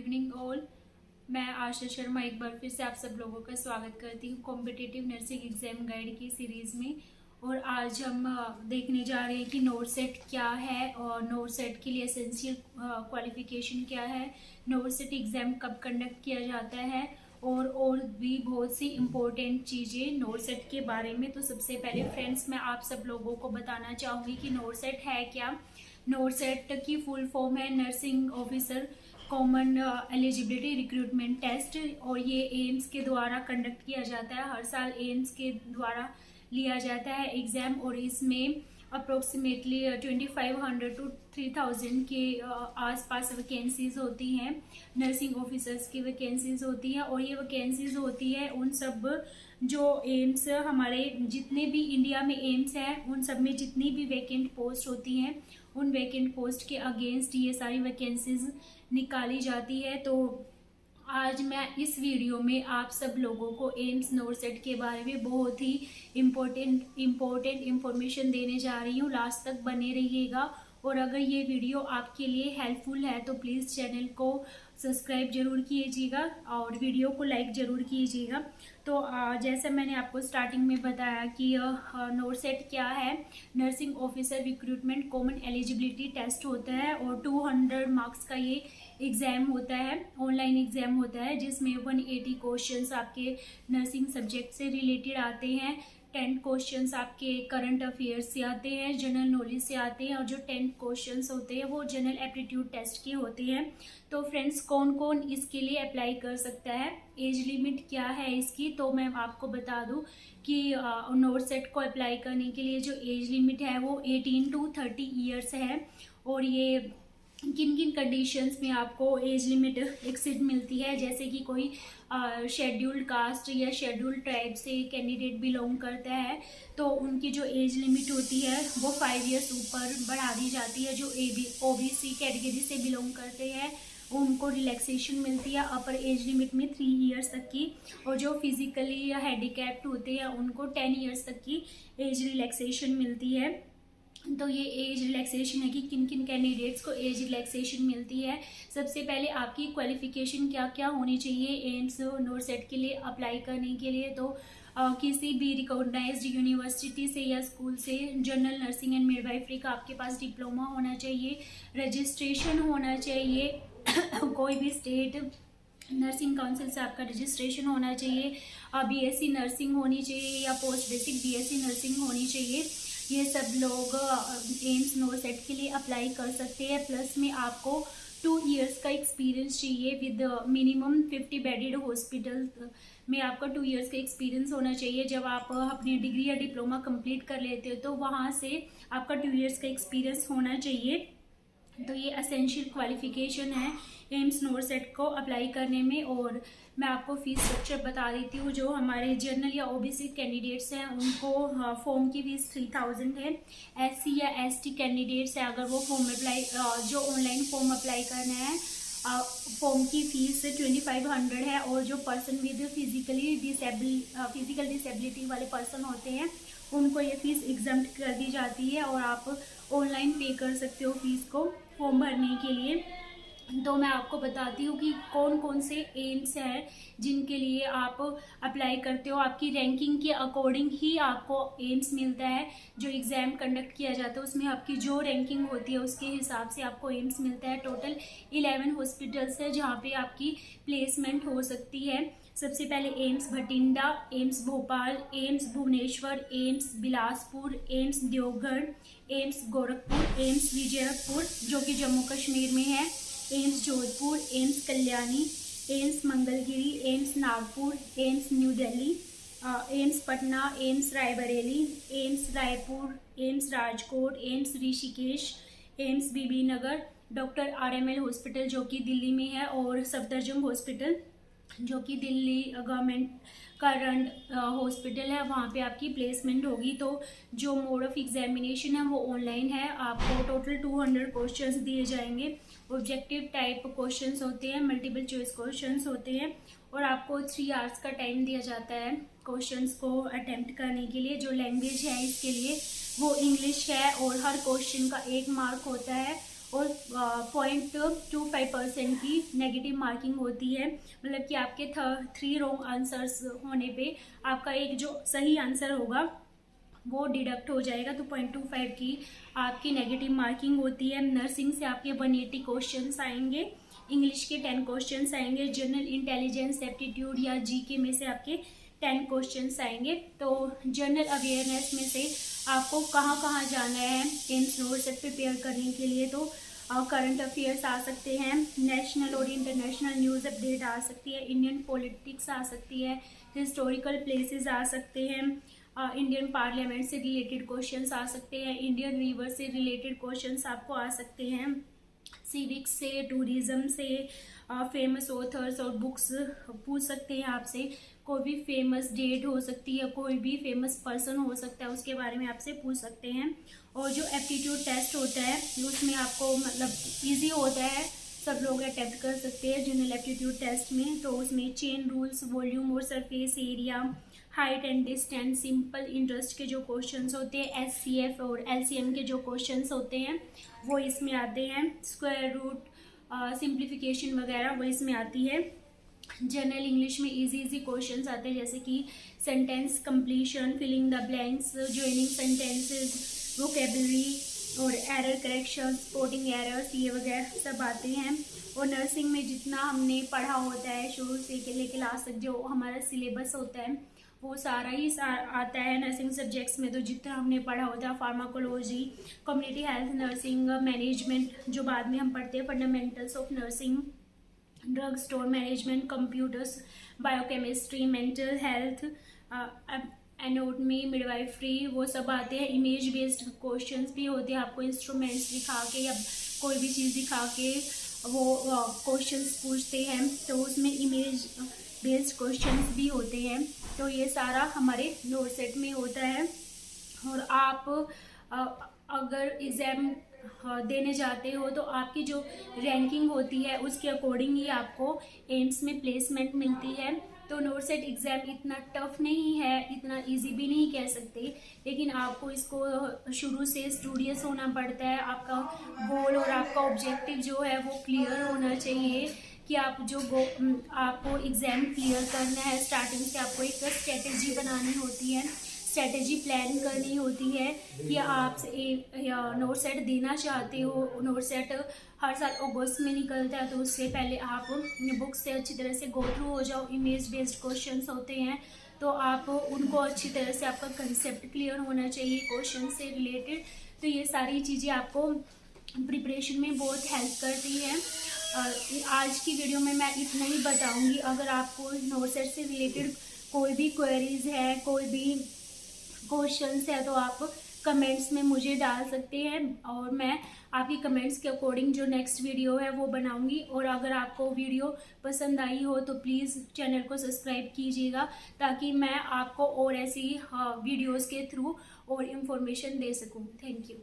Evening all. मैं आशा शर्मा एक बार फिर से आप सब लोगों का स्वागत करती हूँ कॉम्पिटिटिव नर्सिंग एग्जाम गाइड की सीरीज़ में। और आज हम देखने जा रहे हैं कि नोट सेट क्या है और नोट सेट के लिए एसेंशियल क्वालिफिकेशन क्या है, नोट सेट एग्ज़ाम कब कंडक्ट किया जाता है और भी बहुत सी इम्पोर्टेंट चीज़ें नोट सेट के बारे में। तो सबसे पहले फ्रेंड्स मैं आप सब लोगों को बताना चाहूँगी कि नोट सेट है क्या। नोट सेट की फुल फॉर्म है nursing officer common eligibility recruitment test और ये एम्स के द्वारा कंडक्ट किया जाता है। हर साल एम्स के द्वारा लिया जाता है एग्ज़ाम और इसमें अप्रोक्सीमेटली 2500 to 3000 के आसपास वैकेंसीज होती हैं। नर्सिंग ऑफिसर्स की वैकेंसीज होती हैं और ये वैकेंसीज होती है उन सब जो एम्स हमारे जितने भी इंडिया में एम्स हैं उन सब में जितनी भी वैकेंट पोस्ट होती हैं उन वैकेंट पोस्ट के अगेंस्ट ये सारी वैकेंसीज निकाली जाती है। तो आज मैं इस वीडियो में आप सब लोगों को एम्स नोट सेट के बारे में बहुत ही इम्पोर्टेंट इंफॉर्मेशन देने जा रही हूँ। लास्ट तक बने रहिएगा और अगर ये वीडियो आपके लिए हेल्पफुल है तो प्लीज़ चैनल को सब्सक्राइब जरूर कीजिएगा और वीडियो को लाइक ज़रूर कीजिएगा। तो जैसा मैंने आपको स्टार्टिंग में बताया कि नोट सेट क्या है, nursing officer recruitment common eligibility test होता है और 200 मार्क्स का ये एग्ज़ाम होता है, ऑनलाइन एग्ज़ाम होता है जिसमें 180 क्वेश्चंस आपके नर्सिंग सब्जेक्ट से रिलेटेड आते हैं। 10 क्वेश्चंस आपके करंट अफेयर्स से आते हैं, जनरल नॉलेज से आते हैं और जो 10 क्वेश्चंस होते हैं वो जनरल एप्टीट्यूड टेस्ट के होते हैं। तो फ्रेंड्स कौन कौन इसके लिए अप्लाई कर सकता है, एज लिमिट क्या है इसकी, तो मैं आपको बता दूं कि नोट सेट को अप्लाई करने के लिए जो एज लिमिट है वो 18 to 30 ईयर्स है। और ये किन किन कंडीशंस में आपको एज लिमिट एक्सीड मिलती है, जैसे कि कोई शेड्यूल्ड कास्ट या शेड्यूल्ड ट्राइब से कैंडिडेट बिलोंग करता है तो उनकी जो एज लिमिट होती है वो 5 ईयर्स ऊपर बढ़ा दी जाती है। जो ओबीसी कैटेगरी से बिलोंग करते हैं उनको रिलैक्सेशन मिलती है अपर एज लिमिट में 3 ईयर्स तक की, और जो फिजिकली हैंडीकैप्ड होते हैं उनको 10 ईयर्स तक की एज रिलैक्सेशन मिलती है। तो ये एज रिलैक्सेशन है कि किन किन कैंडिडेट्स को एज रिलैक्सेशन मिलती है। सबसे पहले आपकी क्वालिफिकेशन क्या क्या होनी चाहिए एम्स नोट सेट के लिए अप्लाई करने के लिए। तो किसी भी रिकॉग्नाइज्ड यूनिवर्सिटी से या स्कूल से जनरल नर्सिंग एंड मिडवाइफरी का आपके पास डिप्लोमा होना चाहिए, रजिस्ट्रेशन होना चाहिए कोई भी स्टेट नर्सिंग काउंसिल से आपका रजिस्ट्रेशन होना चाहिए, बीएससी नर्सिंग होनी चाहिए या पोस्ट बेसिक बीएससी नर्सिंग होनी चाहिए। ये सब लोग एम्स नोट सेट के लिए अप्लाई कर सकते हैं। प्लस में आपको 2 ईयर्स का एक्सपीरियंस चाहिए विद मिनिमम 50 बेडेड हॉस्पिटल में आपका 2 ईयर्स का एक्सपीरियंस होना चाहिए। जब आप अपनी डिग्री या डिप्लोमा कंप्लीट कर लेते हो तो वहाँ से आपका 2 ईयर्स का एक्सपीरियंस होना चाहिए। तो ये एसेंशियल क्वालिफिकेशन है एम्स नोट सेट को अप्लाई करने में। और मैं आपको फीस स्ट्रक्चर बता देती हूँ। जो हमारे जनरल या ओबीसी कैंडिडेट्स हैं उनको फॉर्म की फीस 3000 है। एससी या एसटी कैंडिडेट्स हैं अगर वो फॉर्म अप्लाई जो ऑनलाइन फॉर्म अप्लाई करना है फॉर्म की फीस 2500 है। और जो पर्सन विद फिजिकल डिसेबिलिटी वाले पर्सन होते हैं उनको ये फीस एग्जम्प्ट कर दी जाती है और आप ऑनलाइन पे कर सकते हो फीस को फॉर्म भरने के लिए। तो मैं आपको बताती हूँ कि कौन कौन से एम्स हैं जिनके लिए आप अप्लाई करते हो। आपकी रैंकिंग के अकॉर्डिंग ही आपको एम्स मिलता है। जो एग्ज़ाम कंडक्ट किया जाता है उसमें आपकी जो रैंकिंग होती है उसके हिसाब से आपको एम्स मिलता है। टोटल 11 हॉस्पिटल्स है जहाँ पे आपकी प्लेसमेंट हो सकती है। सबसे पहले AIIMS Bathinda, AIIMS Bhopal, AIIMS Bhubaneswar, AIIMS Bilaspur, AIIMS Deoghar, AIIMS Gorakhpur, AIIMS Vijaypur जो कि जम्मू कश्मीर में है, AIIMS Jodhpur, AIIMS Kalyani, AIIMS Mangalagiri, AIIMS Nagpur, AIIMS new Delhi, AIIMS Patna, AIIMS Raebareli, AIIMS Raipur, AIIMS Rajkot, AIIMS Rishikesh, AIIMS Bibinagar, doctor RML hospital जो कि दिल्ली में है और सफदरजंग हॉस्पिटल जो कि दिल्ली गवर्नमेंट का रन हॉस्पिटल है, वहाँ पे आपकी प्लेसमेंट होगी। तो जो मोड ऑफ एग्जामिनेशन है वो ऑनलाइन है। आपको टोटल 200 क्वेश्चंस दिए जाएंगे। ऑब्जेक्टिव टाइप क्वेश्चंस होते हैं, मल्टीपल चॉइस क्वेश्चंस होते हैं और आपको 3 आवर्स का टाइम दिया जाता है क्वेश्चंस को अटेम्प्ट करने के लिए। जो लैंग्वेज है इसके लिए वो इंग्लिश है और हर क्वेश्चन का 1 मार्क होता है और 0.25% की नेगेटिव मार्किंग होती है। मतलब कि आपके 3 रॉन्ग आंसर्स होने पे आपका एक जो सही आंसर होगा वो डिडक्ट हो जाएगा। तो 0.25 की आपकी नेगेटिव मार्किंग होती है। नर्सिंग से आपके 180 क्वेश्चंस आएंगे, इंग्लिश के 10 क्वेश्चंस आएंगे, जनरल इंटेलिजेंस, एप्टीट्यूड या जीके में से आपके 10 क्वेश्चंस आएंगे। तो जनरल अवेयरनेस में से आपको कहाँ कहाँ जाना है एम्स नोरसेट प्रिपेयर करने के लिए, तो करंट अफेयर्स आ सकते हैं, नेशनल और इंटरनेशनल न्यूज़ अपडेट आ सकती है, इंडियन पॉलिटिक्स आ सकती है, हिस्टोरिकल प्लेसेस आ सकते हैं, इंडियन पार्लियामेंट से रिलेटेड क्वेश्चंस आ सकते हैं, इंडियन रिवर से रिलेटेड क्वेश्चंस आपको आ सकते हैं, सिविक्स से, टूरिज्म से, फेमस ऑथर्स और बुक्स पूछ सकते हैं आपसे, कोई भी फेमस डेट हो सकती है, कोई भी फेमस पर्सन हो सकता है, उसके बारे में आपसे पूछ सकते हैं। और जो एप्टीट्यूड टेस्ट होता है उसमें आपको मतलब इजी होता है, सब लोग अटेम्प्ट कर सकते हैं जनरल एप्टीट्यूड टेस्ट में। तो उसमें चेन रूल्स, वॉल्यूम और surface area, height and distance, simple interest के जो क्वेश्चंस होते हैं, एचसीएफ और एलसीएम के जो क्वेश्चंस होते हैं वो इसमें आते हैं, स्क्वायर रूट, सिंप्लीफिकेशन वगैरह वो इसमें आती है। जनरल इंग्लिश में इजी क्वेश्चंस आते हैं, जैसे कि sentence completion, filling the blanks, joining sentences, vocabulary और एरर करेक्शन, स्पॉटिंग एरर्स, ये वगैरह सब आते हैं। और नर्सिंग में जितना हमने पढ़ा होता है शुरू से लेके लास्ट तक, जो हमारा सिलेबस होता है वो सारा ही आता है नर्सिंग सब्जेक्ट्स में। तो जितना हमने पढ़ा होता है, pharmacology, community health nursing, management जो बाद में हम पढ़ते हैं, fundamentals of nursing, drug store management, computers, biochemistry, mental health, anatomy, midwifery, वो सब आते हैं। इमेज बेस्ड क्वेश्चंस भी होते हैं, आपको इंस्ट्रूमेंट्स दिखा के या कोई भी चीज़ दिखा के वो क्वेश्चंस पूछते हैं, तो उसमें इमेज बेस्ड क्वेश्चंस भी होते हैं। तो ये सारा हमारे नोरसेट में होता है। और आप अगर एग्ज़ाम देने जाते हो तो आपकी जो रैंकिंग होती है उसके अकॉर्डिंग ही आपको एम्स में प्लेसमेंट मिलती है। तो नोरसेट एग्ज़ाम इतना टफ नहीं है, इतना इजी भी नहीं कह सकते, लेकिन आपको इसको शुरू से स्टूडियस होना पड़ता है। आपका गोल और आपका ऑब्जेक्टिव जो है वो क्लियर होना चाहिए कि आप जो आपको एग्ज़ाम क्लियर करना है। स्टार्टिंग से आपको एक स्ट्रेटेजी बनानी होती है, स्ट्रेटेजी प्लान करनी होती है कि आप नोरसेट देना चाहते हो। नोरसेट हर साल अगस्त में निकलता है, तो उससे पहले आप बुक से अच्छी तरह से गो थ्रू हो जाओ। इमेज बेस्ड क्वेश्चंस होते हैं तो आप उनको अच्छी तरह से, आपका कंसेप्ट क्लियर होना चाहिए क्वेश्चन से रिलेटेड। तो ये सारी चीज़ें आपको प्रिपरेशन में बहुत हेल्प करती है। आज की वीडियो में मैं इतना ही बताऊंगी। अगर आपको नोरसेट से रिलेटेड कोई भी क्वेरीज है, कोई भी क्वेश्चंस है, तो आप कमेंट्स में मुझे डाल सकते हैं और मैं आपकी कमेंट्स के अकॉर्डिंग जो नेक्स्ट वीडियो है वो बनाऊंगी। और अगर आपको वीडियो पसंद आई हो तो प्लीज़ चैनल को सब्सक्राइब कीजिएगा, ताकि मैं आपको और ऐसी वीडियोस के थ्रू और इन्फॉर्मेशन दे सकूं। Thank you.